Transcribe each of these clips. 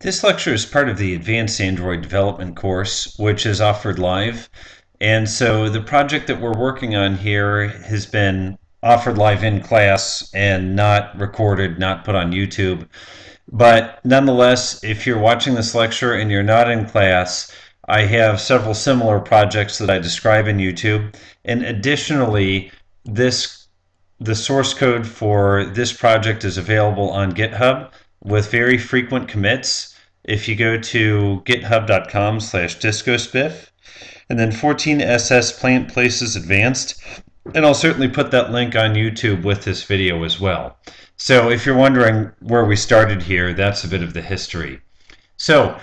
This lecture is part of the Advanced Android Development course, which is offered live. And so the project that we're working on here has been offered live in class and not recorded, not put on YouTube. But nonetheless, if you're watching this lecture and you're not in class, I have several similar projects that I describe in YouTube. And additionally, the source code for this project is available on GitHub with very frequent commits. If you go to github.com/discospiff and then 14ss plant places advanced, and I'll certainly put that link on YouTube with this video as well. So if you're wondering where we started here, that's a bit of the history. So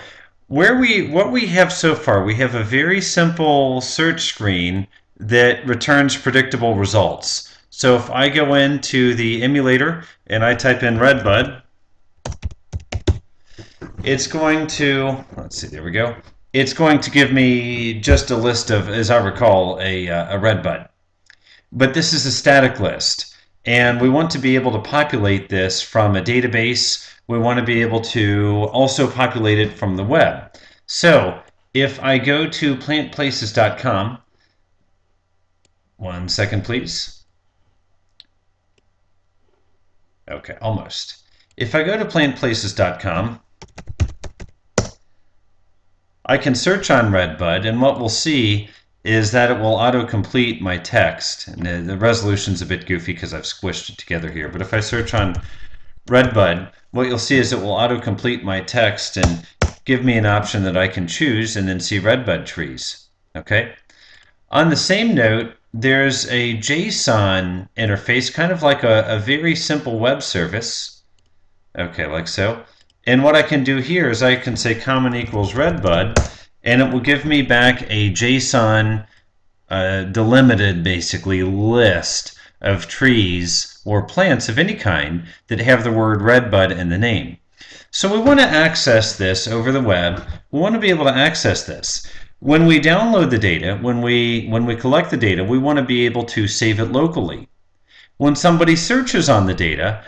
what we have so far, we have a very simple search screen that returns predictable results. So if I go into the emulator and I type in Redbud, it's going to, let's see, there we go. It's going to give me just a list of, as I recall, a Redbud. But this is a static list, and we want to be able to populate this from a database. We want to be able to also populate it from the web. So if I go to plantplaces.com, one second please. Okay, almost. If I go to plantplaces.com, I can search on Redbud, and what we'll see is that it will auto-complete my text. And the resolution's a bit goofy because I've squished it together here, but if I search on Redbud, what you'll see is it will auto-complete my text and give me an option that I can choose and then see Redbud trees. Okay. On the same note, there's a JSON interface, kind of like a very simple web service. Okay, like so. And what I can do here is I can say common equals Redbud, and it will give me back a JSON delimited, basically, list of trees or plants of any kind that have the word Redbud in the name. So we want to access this over the web. We want to be able to access this. When we download the data, when we collect the data, we want to be able to save it locally. When somebody searches on the data,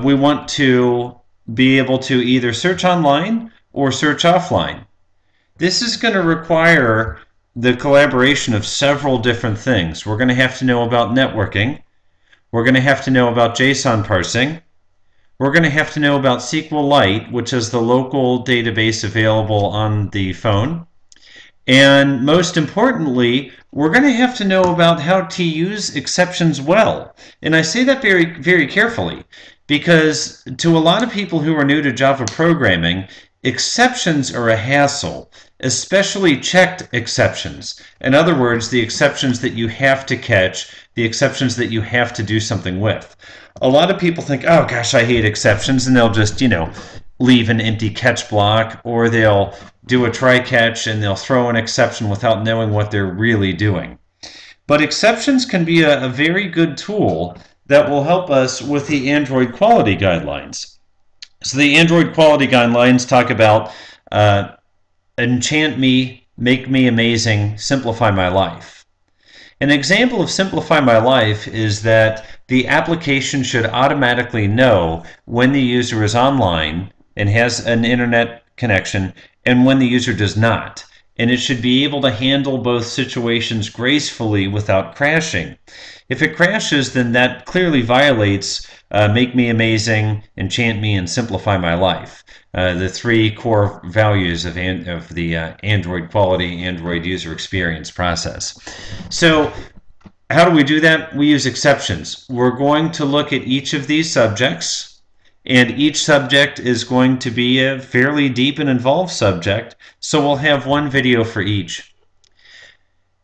we want to be able to either search online or search offline. This is going to require the collaboration of several different things. We're going to have to know about networking. We're going to have to know about JSON parsing. We're going to have to know about SQLite, which is the local database available on the phone. And most importantly, we're going to have to know about how to use exceptions well. And I say that very, very carefully, because to a lot of people who are new to Java programming, exceptions are a hassle, especially checked exceptions. In other words, the exceptions that you have to catch, the exceptions that you have to do something with. A lot of people think, oh gosh, I hate exceptions, and they'll just, leave an empty catch block, or they'll do a try catch and they'll throw an exception without knowing what they're really doing. But exceptions can be a very good tool that will help us with the Android quality guidelines. So the Android quality guidelines talk about enchant me, make me amazing, simplify my life. An example of simplify my life is that the application should automatically know when the user is online and has an internet connection and when the user does not. And it should be able to handle both situations gracefully without crashing. If it crashes, then that clearly violates make me amazing, enchant me, and simplify my life. The three core values of the Android quality, Android user experience process. So how do we do that? We use exceptions. We're going to look at each of these subjects, and each subject is going to be a fairly deep and involved subject, so we'll have one video for each.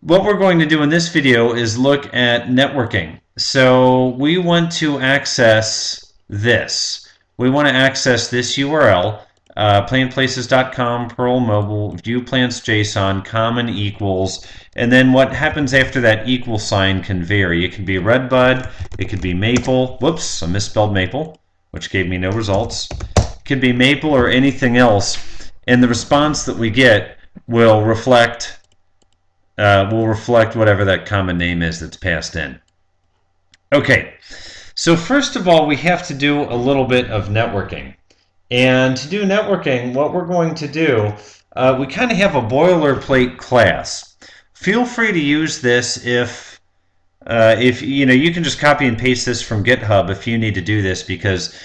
What we're going to do in this video is look at networking. So we want to access this. We want to access this URL, plantplaces.com, Perl Mobile, view plants JSON, common equals, and then what happens after that equal sign can vary. It can be Redbud, it could be Maple, whoops, I misspelled Maple, which gave me no results. It could be Maple or anything else, and the response that we get will reflect whatever that common name is that's passed in. Okay, so first of all, we have to do a little bit of networking. And to do networking, what we're going to do, we kind of have a boilerplate class. Feel free to use this if you can just copy and paste this from GitHub if you need to do this, because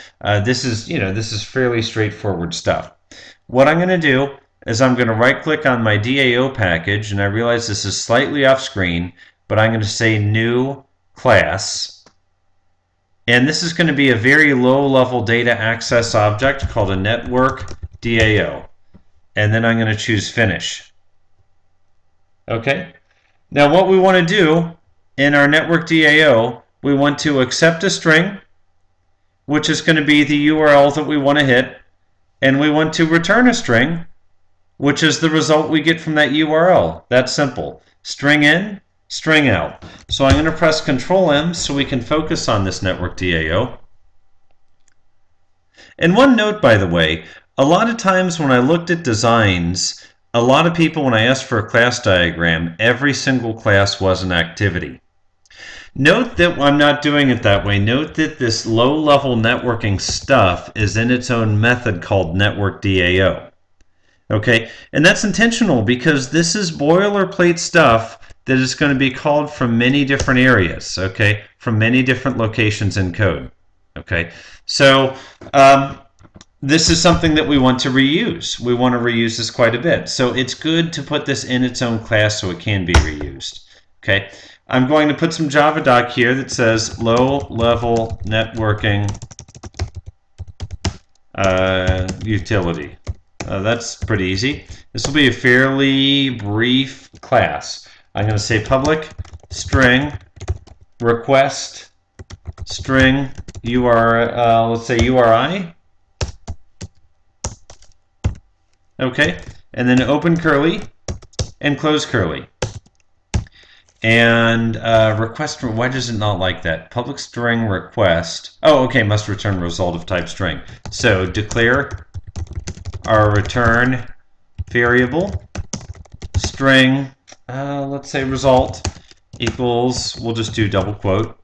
this is fairly straightforward stuff. What I'm going to do is I'm going to right click on my DAO package, and I realize this is slightly off screen, but I'm going to say new class, and this is going to be a very low level data access object called a network DAO, and then I'm going to choose finish. Okay, now what we want to do in our network DAO, we want to accept a string, which is going to be the URL that we want to hit, and we want to return a string, which is the result we get from that URL. That's simple. String in, string out. So I'm going to press Control M so we can focus on this network DAO. And one note, by the way, a lot of times when I looked at designs, a lot of people, when I asked for a class diagram, every single class was an activity. Note that I'm not doing it that way. Note that this low-level networking stuff is in its own method called network DAO. Okay, and that's intentional because this is boilerplate stuff that is going to be called from many different areas, okay, from many different locations in code. Okay, so this is something that we want to reuse. We want to reuse this quite a bit. So it's good to put this in its own class so it can be reused. Okay, I'm going to put some Java doc here that says low-level networking utility. That's pretty easy. This will be a fairly brief class. I'm going to say public string request string let's say URI. Okay, and then open curly and close curly. And request, why does it not like that? Public string request. Oh, okay, must return result of type string. So declare our return variable string, let's say result equals, we'll just do double quote,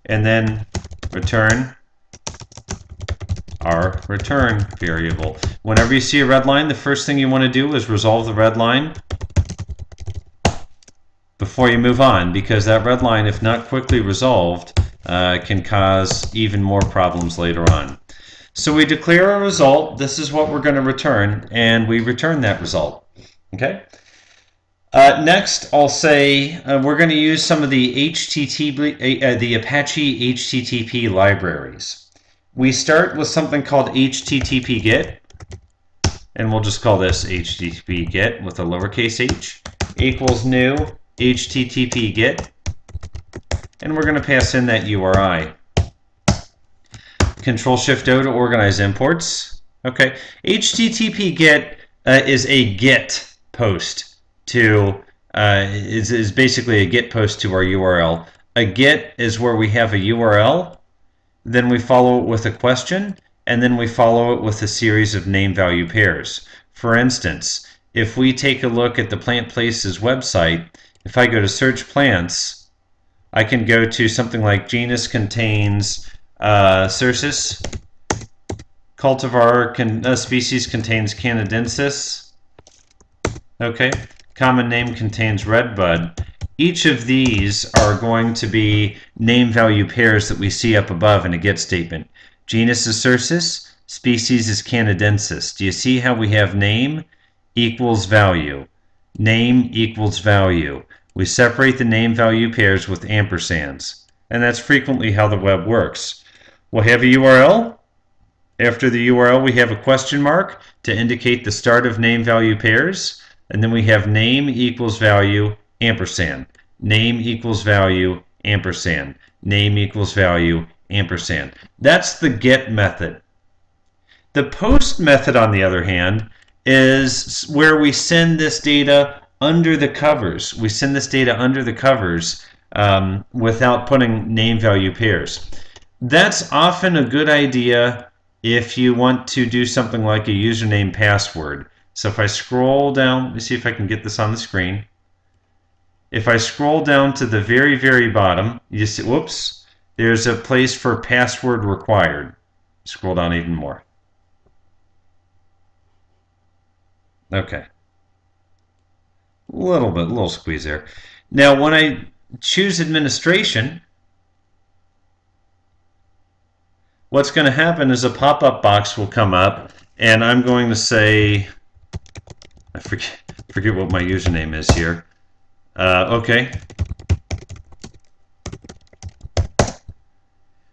and then return our return variable. Whenever you see a red line, the first thing you want to do is resolve the red line before you move on, because that red line, if not quickly resolved, can cause even more problems later on. So we declare a result. This is what we're going to return, and we return that result. Okay. Next, I'll say we're going to use some of the the Apache HTTP libraries. We start with something called HTTP GET, and we'll just call this HTTP GET with a lowercase h equals new HTTP GET, and we're going to pass in that URI. Control-Shift-O to organize imports. Okay, HTTP GET is a GET post to is basically a GET post to our URL. A GET is where we have a URL, then we follow it with a question, and then we follow it with a series of name-value pairs. For instance, if we take a look at the Plant Places website, if I go to search plants, I can go to something like genus contains Cercis, cultivar species contains Canadensis, okay, common name contains redbud. Each of these are going to be name value pairs that we see up above in a GET statement. Genus is Cercis, species is Canadensis. Do you see how we have name equals value? Name equals value. We separate the name value pairs with ampersands, and that's frequently how the web works. We'll have a URL. After the URL, we have a question mark to indicate the start of name value pairs, and then we have name equals value ampersand. Name equals value ampersand. Name equals value ampersand. That's the GET method. The POST method, on the other hand, is where we send this data under the covers. We send this data under the covers without putting name value pairs. That's often a good idea if you want to do something like a username password. So if I scroll down, let me see if I can get this on the screen. If I scroll down to the very, very bottom, you see, whoops, there's a place for password required. Scroll down even more. Okay. A little squeeze there. Now, when I choose administration, what's going to happen is a pop-up box will come up, and I'm going to say, I forget what my username is here. Okay.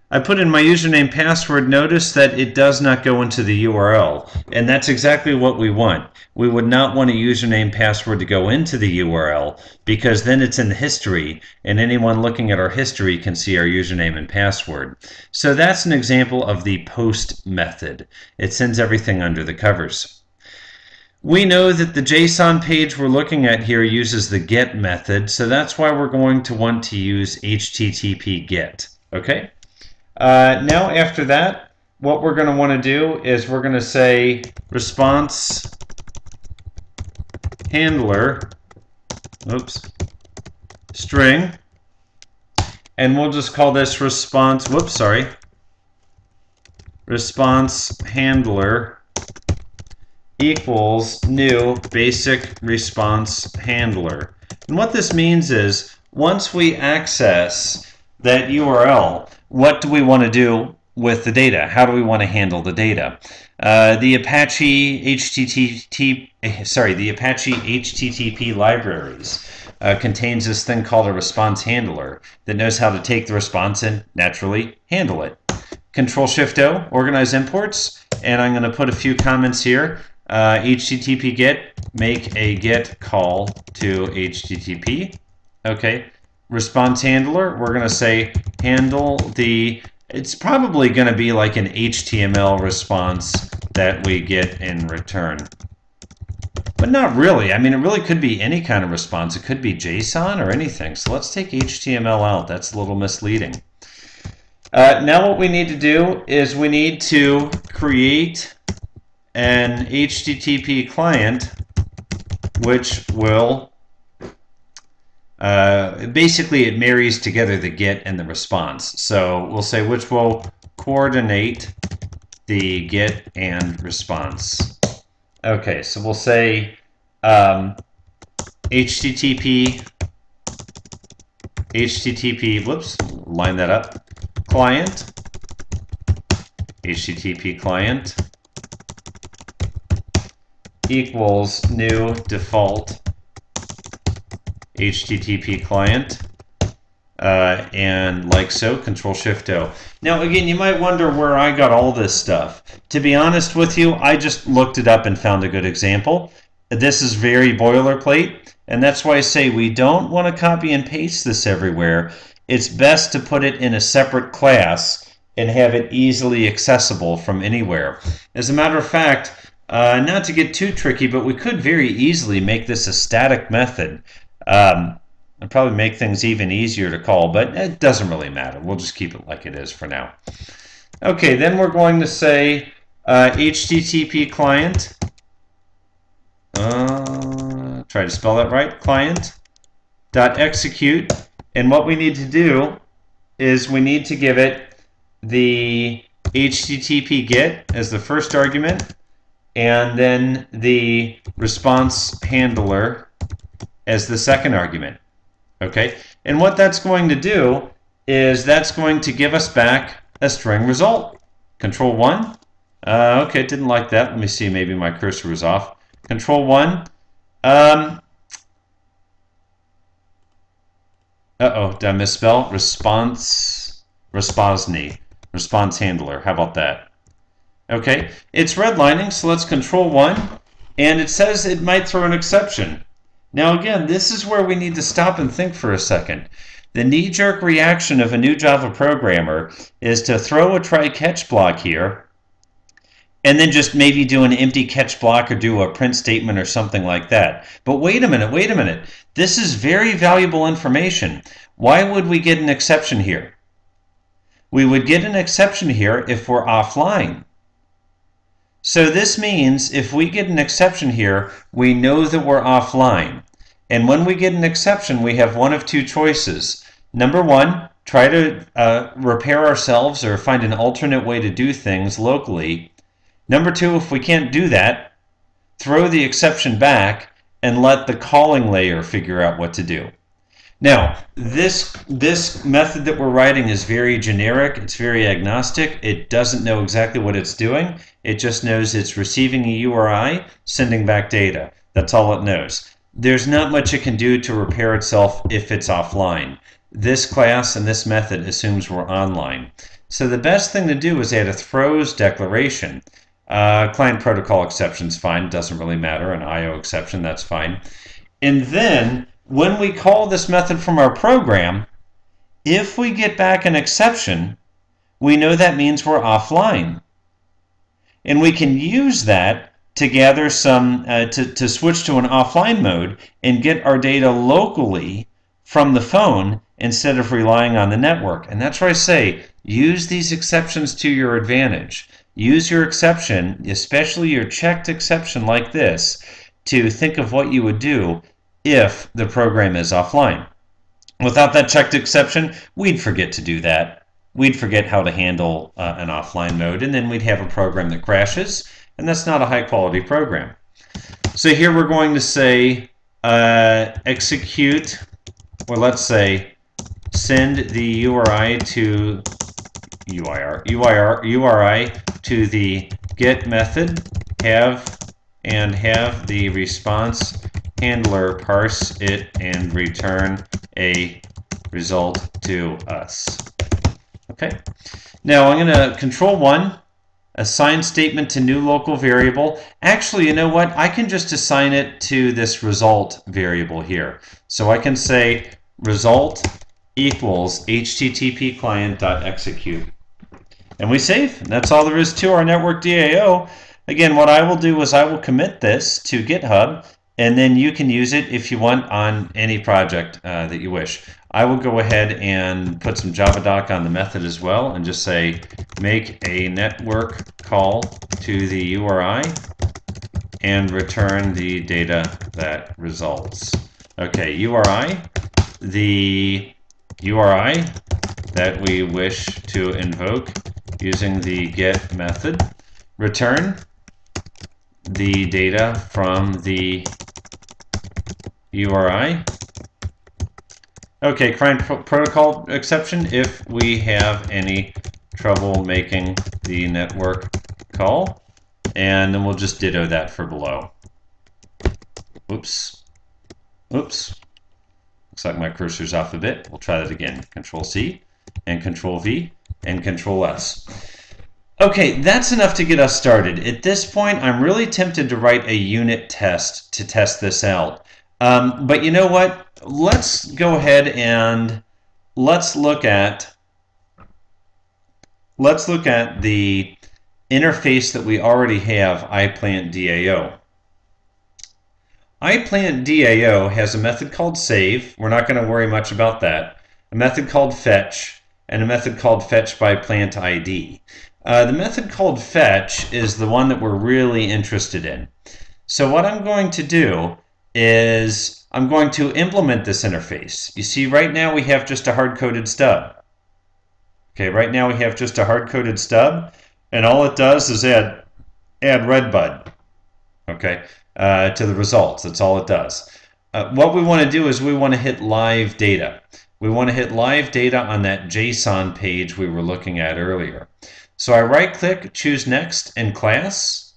I put in my username password. Notice that it does not go into the URL, and that's exactly what we want. We would not want a username password to go into the URL, because then it's in the history, and anyone looking at our history can see our username and password. So that's an example of the post method. It sends everything under the covers. We know that the JSON page we're looking at here uses the get method, so that's why we're going to want to use HTTP GET. Okay? Now after that, what we're going to want to do is we're going to say response handler, string, and we'll just call this response, response handler equals new basic response handler. And what this means is once we access that URL, what do we want to do with the data? How do we want to handle the data? The Apache HTTP libraries contains this thing called a response handler that knows how to take the response and naturally handle it. Control-Shift-O, organize imports, and I'm going to put a few comments here. HTTP GET, make a GET call to HTTP. Okay. Response handler, we're going to say handle the, it's probably going to be like an HTML response that we get in return. But not really. I mean, it really could be any kind of response. It could be JSON or anything. So let's take HTML out. That's a little misleading. Now what we need to do is we need to create an HTTP client which will basically it marries together the get and the response. So we'll say which will coordinate the get and response. Okay, so we'll say HTTP, whoops, line that up, client, HTTP client equals new default HTTP client, and like so, Control-Shift-O. Now again, you might wonder where I got all this stuff. To be honest with you, I just looked it up and found a good example. This is very boilerplate, and that's why I say we don't want to copy and paste this everywhere. It's best to put it in a separate class and have it easily accessible from anywhere. As a matter of fact, not to get too tricky, but we could very easily make this a static method. It'd probably make things even easier to call, but it doesn't really matter. We'll just keep it like it is for now. Okay, then we're going to say HTTP client. Try to spell that right. Client dot execute, and what we need to do is we need to give it the HTTP GET as the first argument, and then the response handler as the second argument. Okay, and what that's going to do is that's going to give us back a string result. Control 1. Okay, didn't like that. Let me see, maybe my cursor was off. Control 1. Uh-oh, did I misspell? Response handler. How about that? Okay, it's redlining, so let's Control 1, and it says it might throw an exception. Now again, this is where we need to stop and think for a second. The knee-jerk reaction of a new Java programmer is to throw a try-catch block here and then just maybe do an empty catch block or do a print statement or something like that. But wait a minute. This is very valuable information. Why would we get an exception here? We would get an exception here if we're offline. So this means if we get an exception here, we know that we're offline. And when we get an exception, we have one of two choices. Number one, try to repair ourselves or find an alternate way to do things locally. Number two, if we can't do that, throw the exception back, and let the calling layer figure out what to do. Now, this method that we're writing is very generic. It's very agnostic. It doesn't know exactly what it's doing. It just knows it's receiving a URI, sending back data. That's all it knows. There's not much it can do to repair itself if it's offline. This class and this method assumes we're online. So the best thing to do is add a throws declaration. Client protocol exception's fine. It doesn't really matter. An IO exception, that's fine. And then when we call this method from our program, if we get back an exception, we know that means we're offline. And we can use that to gather some, to switch to an offline mode and get our data locally from the phone instead of relying on the network. And that's where I say, use these exceptions to your advantage. Use your exception, especially your checked exception like this, to think of what you would do if the program is offline. Without that checked exception, we'd forget to do that. We'd forget how to handle an offline mode, and then we'd have a program that crashes, and that's not a high-quality program. So here we're going to say execute, or let's say send the URI to URI to the get method, have the response handler parse it and return a result to us. Okay. Now I'm going to control 1, assign statement to new local variable. Actually, you know what? I can just assign it to this result variable here. So I can say result equals http client.execute. And we save. And that's all there is to our network DAO. Again, what I will do is I will commit this to GitHub, and then you can use it if you want on any project that you wish. I will go ahead and put some JavaDoc on the method as well and just say make a network call to the URI and return the data that results. Okay, URI, the URI that we wish to invoke using the get method, return the data from the URI. Okay, client protocol exception if we have any trouble making the network call, and then we'll just ditto that for below. Oops. Oops. Looks like my cursor's off a bit. We'll try that again. Control C and Control V and Control S. Okay, that's enough to get us started. At this point, I'm really tempted to write a unit test to test this out. But you know what? Let's go ahead and let's look at the interface that we already have, IPlantDAO. IPlantDAO has a method called save. We're not going to worry much about that. A method called fetch, and a method called fetch by plant ID. The method called fetch is the one that we're really interested in. So what I'm going to do is I'm going to implement this interface. You see, right now we have just a hard-coded stub. Okay, right now we have just a hard-coded stub, and all it does is add redbud, okay, to the results. That's all it does. What we want to do is we want to hit live data. We want to hit live data on that JSON page we were looking at earlier. So I right-click, choose Next in Class,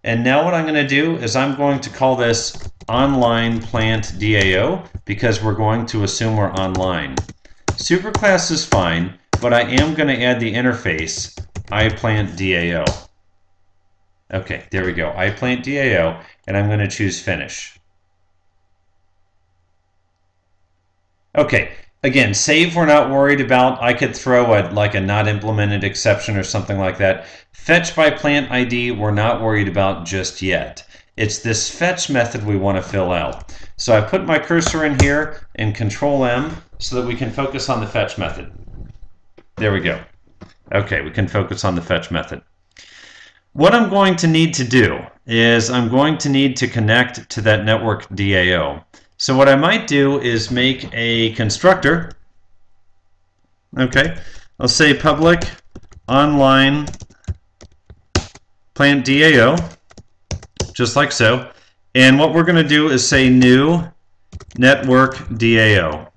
and now what I'm going to do is I'm going to call this Online Plant DAO because we're going to assume we're online. Superclass is fine, but I am going to add the interface IPlantDAO. Okay, there we go, IPlantDAO, and I'm going to choose Finish. Okay. Again, save we're not worried about. I could throw like a not implemented exception or something like that. Fetch by plant ID we're not worried about just yet. It's this fetch method we want to fill out. So I put my cursor in here and Control M so that we can focus on the fetch method. There we go. Okay, we can focus on the fetch method. What I'm going to need to do is I'm going to need to connect to that network DAO. So what I might do is make a constructor. Okay, I'll say public online plant DAO, just like so. And what we're going to do is say new network DAO.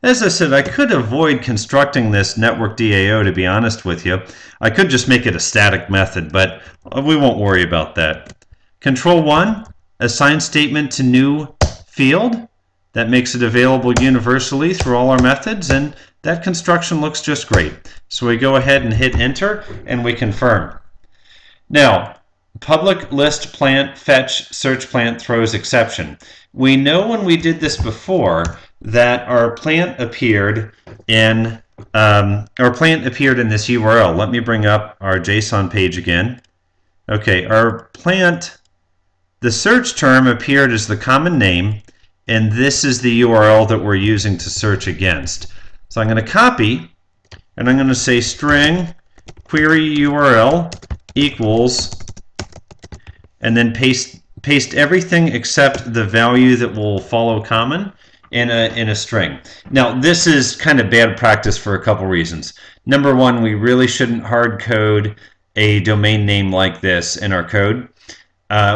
As I said, I could avoid constructing this network DAO, to be honest with you. I could just make it a static method, but we won't worry about that. Control 1, assign statement to new field. That makes it available universally through all our methods, and that construction looks just great. So we go ahead and hit enter, and we confirm. Now, public list plant fetch search plant throws exception. We know when we did this before that our plant appeared in this URL. Let me bring up our JSON page again. Okay, our plant, the search term appeared as the common name, and this is the URL that we're using to search against. So I'm going to copy, and I'm going to say string query URL equals, and then paste everything except the value that will follow common in a string. Now, this is kind of bad practice for a couple reasons. Number one, we really shouldn't hard code a domain name like this in our code.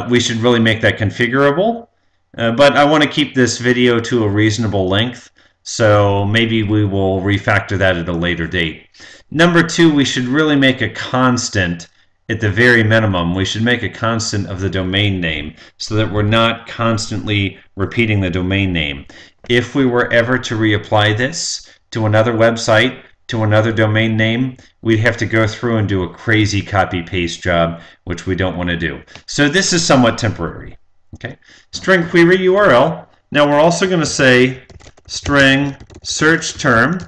We should really make that configurable, but I want to keep this video to a reasonable length, so maybe we will refactor that at a later date. Number two, we should really make a constant. At the very minimum, we should make a constant of the domain name so that we're not constantly repeating the domain name. If we were ever to reapply this to another website, to another domain name, we'd have to go through and do a crazy copy-paste job, which we don't want to do. So this is somewhat temporary. Okay, string query URL. Now we're also going to say string search term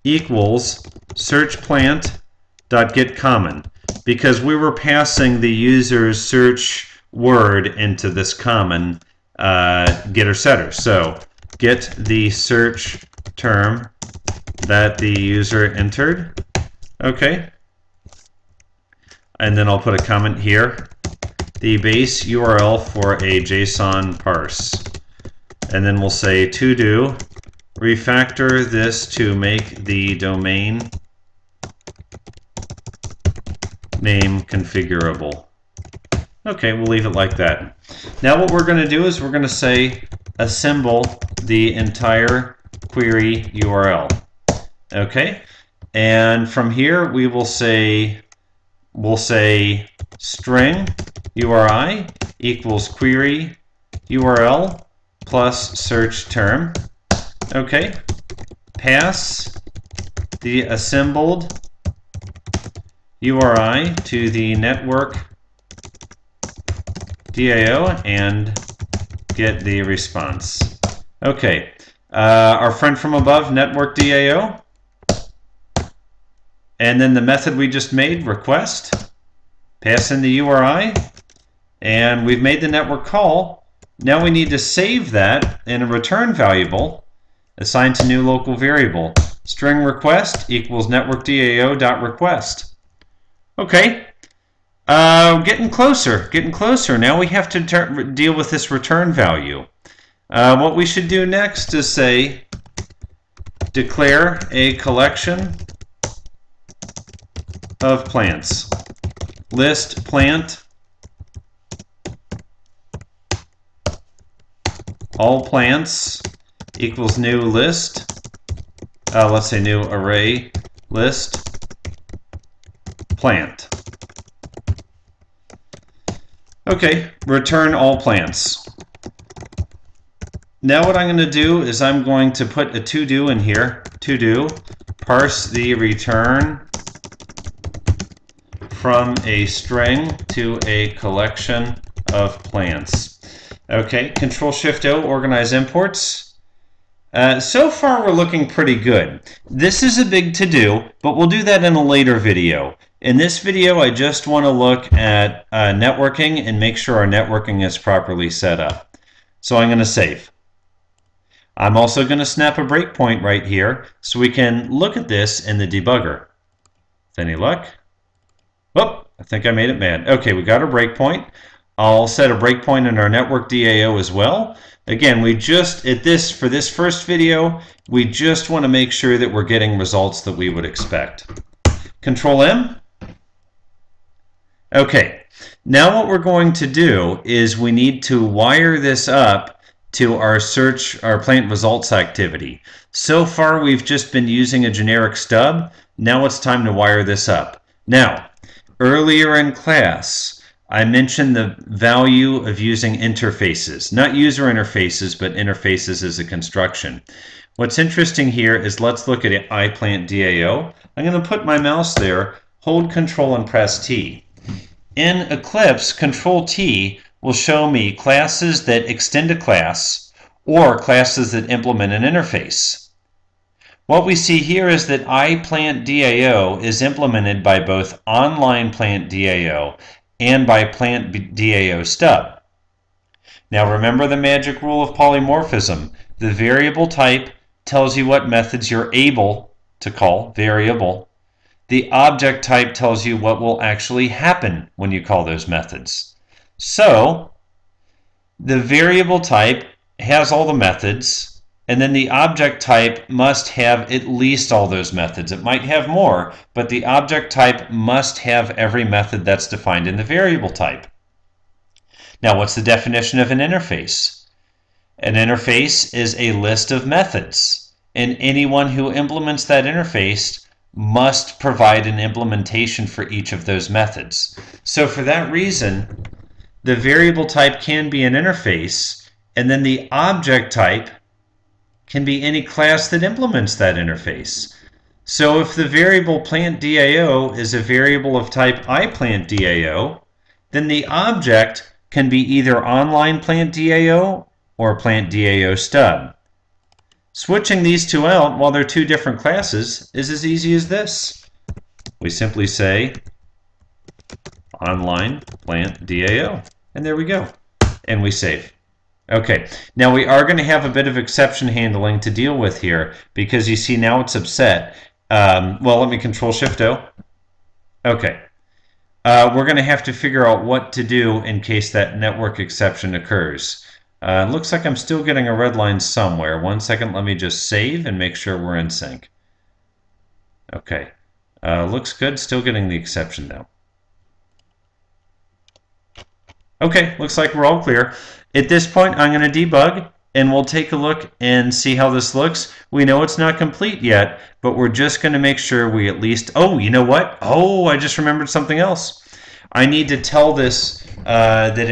equals search plant.getCommon, because we were passing the user's search word into this common getter setter. So get the search term that the user entered. Okay. And then I'll put a comment here. The base URL for a JSON parse. And then we'll say to do, refactor this to make the domain name configurable. Okay, we'll leave it like that. Now what we're going to do is we're going to say assemble the entire query URL. Okay, and from here we will say string URI equals query URL plus search term. Okay, pass the assembled URI to the network DAO and get the response. Okay, our friend from above, network DAO, and then the method we just made, request, pass in the URI, and we've made the network call. Now we need to save that in a return variable assigned to new local variable. String request equals network DAO.request. Okay, getting closer, getting closer. Now we have to deal with this return value. What we should do next is say declare a collection of plants. List plant all plants equals new list. Let's say new array list plant. Okay, return all plants. Now what I'm going to do is I'm going to put a to do in here. To do, parse the return from a string to a collection of plants. Okay, Control-Shift-O, organize imports. So far we're looking pretty good. This is a big to-do, but we'll do that in a later video. In this video, I just want to look at networking and make sure our networking is properly set up. So I'm going to save. I'm also going to snap a breakpoint right here so we can look at this in the debugger. With any luck? Whoop, I think I made it mad. Okay, we got a breakpoint. I'll set a breakpoint in our network DAO as well. Again, we just, for this first video, we just want to make sure that we're getting results that we would expect. Control M. Okay, Now what we're going to do is we need to wire this up to our plant results activity. So far we've just been using a generic stub. Now it's time to wire this up. Now, earlier in class, I mentioned the value of using interfaces. Not user interfaces, but interfaces as a construction. What's interesting here is let's look at IPlantDAO. I'm going to put my mouse there, hold Control and press T. In Eclipse, Control T will show me classes that extend a class or classes that implement an interface. What we see here is that IPlantDAO is implemented by both OnlinePlantDAO and by PlantDAO stub. Now remember the magic rule of polymorphism. The variable type tells you what methods you're able to call, variable. The object type tells you what will actually happen when you call those methods. So the variable type has all the methods, and then the object type must have at least all those methods. It might have more, but the object type must have every method that's defined in the variable type. Now, what's the definition of an interface? An interface is a list of methods, and anyone who implements that interface must provide an implementation for each of those methods. So for that reason, the variable type can be an interface, and then the object type can be any class that implements that interface. So if the variable PlantDAO is a variable of type IPlantDAO, then the object can be either OnlinePlantDAO or PlantDAO stub. Switching these two out while they're two different classes is as easy as this. We simply say OnlinePlantDAO, and there we go, and we save. Okay, now we are going to have a bit of exception handling to deal with here because you see now it's upset. Well, let me Control-Shift-O. Okay, we're going to have to figure out what to do in case that network exception occurs. Looks like I'm still getting a red line somewhere. 1 second, let me just save and make sure we're in sync. Okay, looks good. Still getting the exception though. Okay, looks like we're all clear. At this point, I'm going to debug, and we'll take a look and see how this looks. We know it's not complete yet, but we're just going to make sure we at least... Oh, you know what? Oh, I just remembered something else. I need to tell this that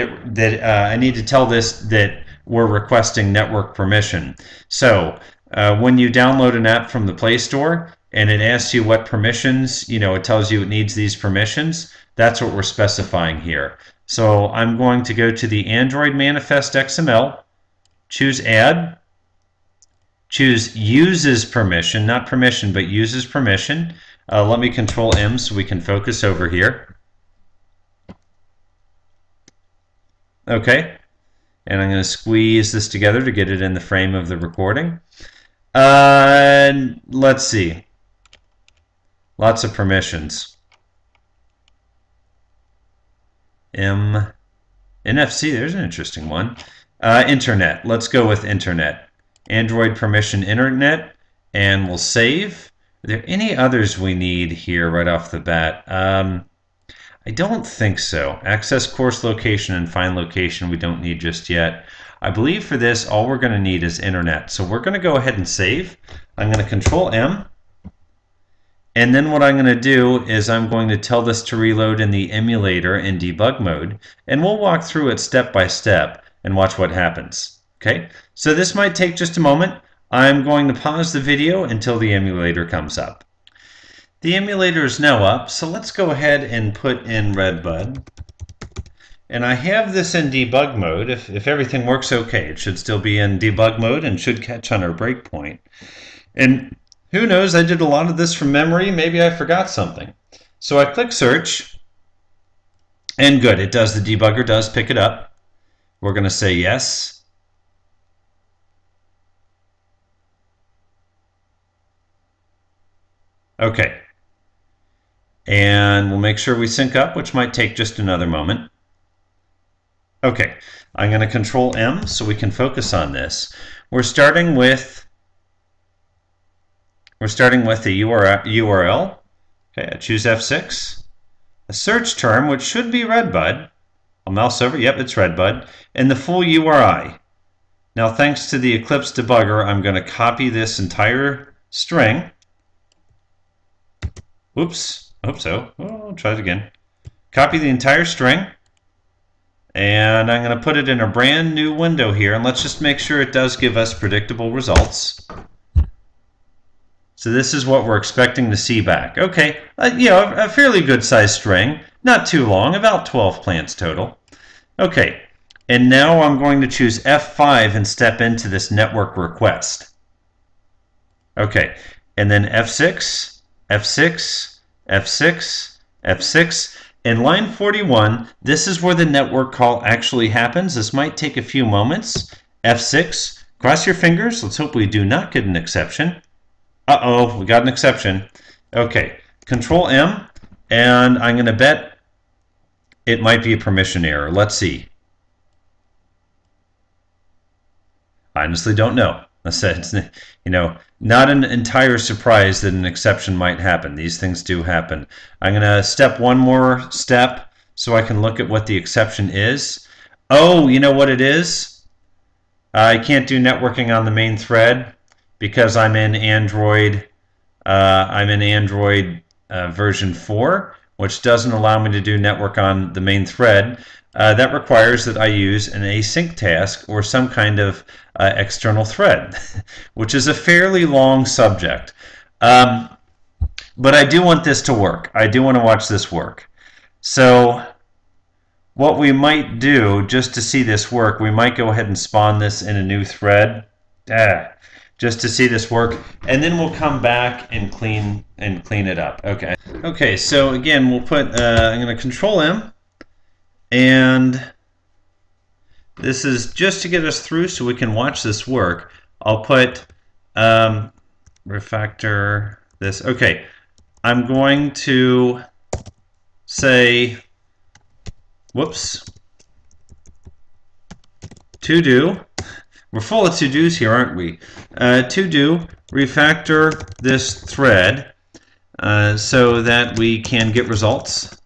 we're requesting network permission. So when you download an app from the Play Store and it asks you what permissions, it tells you it needs these permissions. That's what we're specifying here. So I'm going to go to the Android manifest XML, choose Add, choose Uses Permission, not permission, but Uses Permission. Let me Control M so we can focus over here. Okay, and I'm going to squeeze this together to get it in the frame of the recording. Let's see. Lots of permissions. NFC, there's an interesting one. Internet, let's go with Internet. Android permission Internet, and we'll save. Are there any others we need here right off the bat? I don't think so. Access course location and find location we don't need just yet. I believe for this all we're going to need is Internet. So we're going to go ahead and save. I'm going to Control M. And then what I'm going to do is I'm going to tell this to reload in the emulator in debug mode, and we'll walk through it step by step and watch what happens. Okay, so this might take just a moment. I'm going to pause the video until the emulator comes up. The emulator is now up, so let's go ahead and put in Redbud. And I have this in debug mode. If everything works okay, it should still be in debug mode and should catch on our breakpoint. And who knows, I did a lot of this from memory. Maybe I forgot something. So I click search, and good, it does. The debugger does pick it up. We're going to say yes. Okay. And we'll make sure we sync up, which might take just another moment. Okay, I'm going to Control M so we can focus on this. We're starting with the URL. Okay, I choose F6. A search term, which should be Redbud. I'll mouse over. Yep, it's Redbud. And the full URI. Now, thanks to the Eclipse debugger, I'm going to copy this entire string. Whoops. I hope so. Oh, I'll try it again. Copy the entire string. And I'm going to put it in a brand new window here. And let's just make sure it does give us predictable results. So this is what we're expecting to see back. Okay, a fairly good sized string. Not too long, about 12 plants total. Okay, and now I'm going to choose F5 and step into this network request. Okay, and then F6, F6, F6, F6. In line 41, this is where the network call actually happens. This might take a few moments. F6, cross your fingers. Let's hope we do not get an exception. Uh-oh, we got an exception. Okay, Control M, and I'm going to bet it might be a permission error. Let's see. I honestly don't know. I said, not an entire surprise that an exception might happen. These things do happen. I'm going to step one more step so I can look at what the exception is. Oh, you know what it is? I can't do networking on the main thread because I'm in Android. Version 4, which doesn't allow me to do network on the main thread. That requires that I use an AsyncTask or some kind of external thread, which is a fairly long subject. But I do want this to work. I do want to watch this work. So what we might do, just to see this work, we might go ahead and spawn this in a new thread. Just to see this work, and then we'll come back and clean it up. Okay, so again, we'll put I'm going to Control M, and this is just to get us through so we can watch this work. I'll put refactor this. Okay, I'm going to say, whoops, to do. We're full of to-dos here, aren't we? To-do, refactor this thread so that we can get results.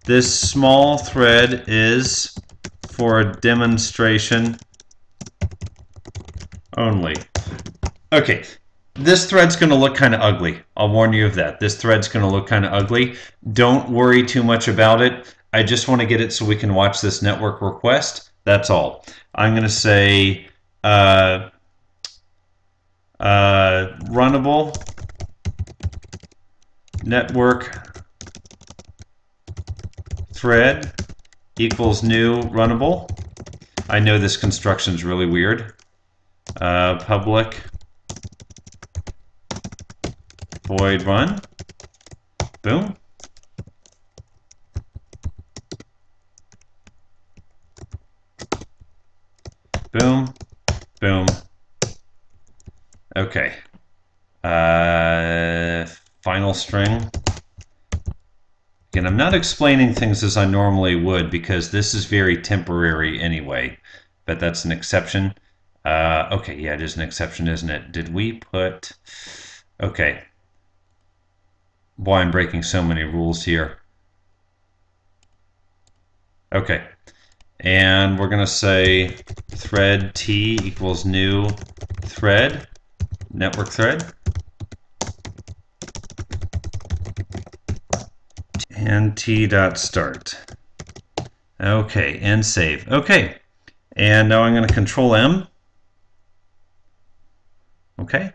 This small thread is for demonstration only. Okay, this thread's going to look kind of ugly. I'll warn you of that. This thread's going to look kind of ugly. Don't worry too much about it. I just want to get it so we can watch this network request. That's all. I'm going to say runnable network thread equals new runnable. I know this construction is really weird. Public void run. Boom. Boom, boom. Okay. Final string. Again, I'm not explaining things as I normally would because this is very temporary anyway, but that's an exception. Okay, yeah, it is an exception, isn't it? Did we put... Okay. Boy, I'm breaking so many rules here. Okay. And we're going to say thread T equals new thread, network thread. And T.start. Okay, and save. Okay. And now I'm going to Control M. Okay.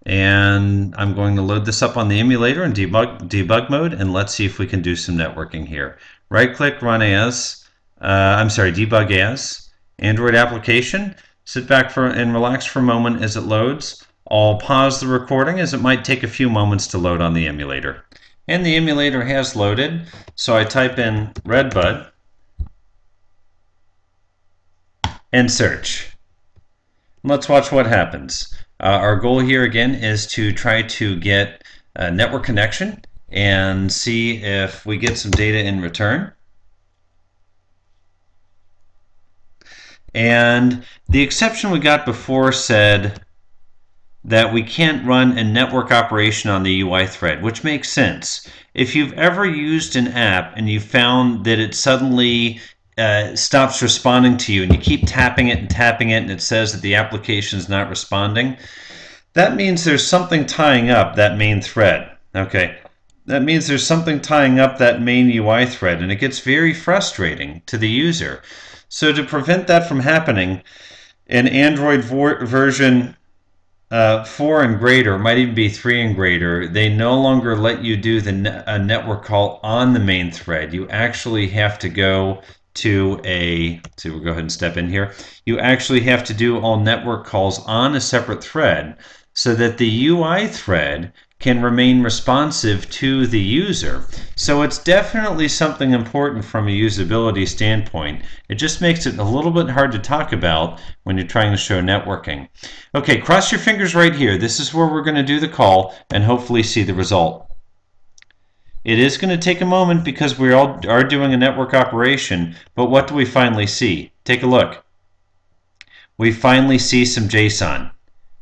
And I'm going to load this up on the emulator in debug mode, and let's see if we can do some networking here. Right click, run as. Debug as Android application. Sit back and relax for a moment as it loads. I'll pause the recording as it might take a few moments to load on the emulator. And the emulator has loaded, so I type in Redbud and search. Let's watch what happens. Our goal here again is to try to get a network connection and see if we get some data in return. And the exception we got before said that we can't run a network operation on the UI thread, which makes sense. If you've ever used an app and you found that it suddenly stops responding to you and you keep tapping it and it says that the application is not responding, that means there's something tying up that main thread. Okay, that means there's something tying up that main UI thread, and it gets very frustrating to the user. So to prevent that from happening, an Android version 4 and greater, might even be 3 and greater, they no longer let you do a network call on the main thread. You actually have to go to so we'll go ahead and step in here. You actually have to do all network calls on a separate thread so that the UI thread can remain responsive to the user. So it's definitely something important from a usability standpoint. It just makes it a little bit hard to talk about when you're trying to show networking. Okay, cross your fingers right here. This is where we're going to do the call and hopefully see the result. It is going to take a moment because we are doing a network operation, but what do we finally see? Take a look. We finally see some JSON.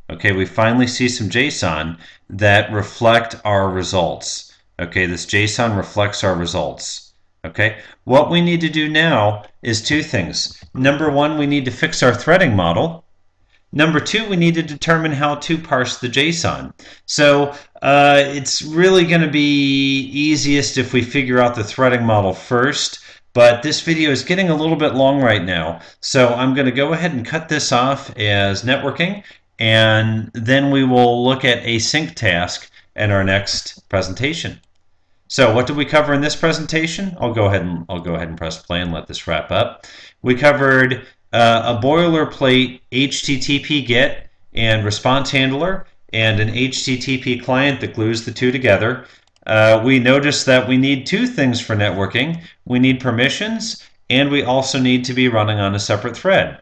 Okay, we finally see some JSON that reflect our results. Okay, this JSON reflects our results. Okay, what we need to do now is two things. Number one, we need to fix our threading model. Number two, we need to determine how to parse the JSON. So it's really going to be easiest if we figure out the threading model first, but this video is getting a little bit long right now. So I'm going to go ahead and cut this off as networking, and then we will look at AsyncTask in our next presentation. So what did we cover in this presentation? I'll go ahead and press play and let this wrap up. We covered a boilerplate HTTP GET and response handler and an HTTP client that glues the two together. We noticed that we need two things for networking. We need permissions, and we also need to be running on a separate thread.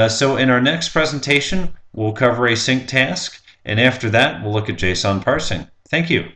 So in our next presentation, we'll cover AsyncTask, and after that, we'll look at JSON parsing. Thank you.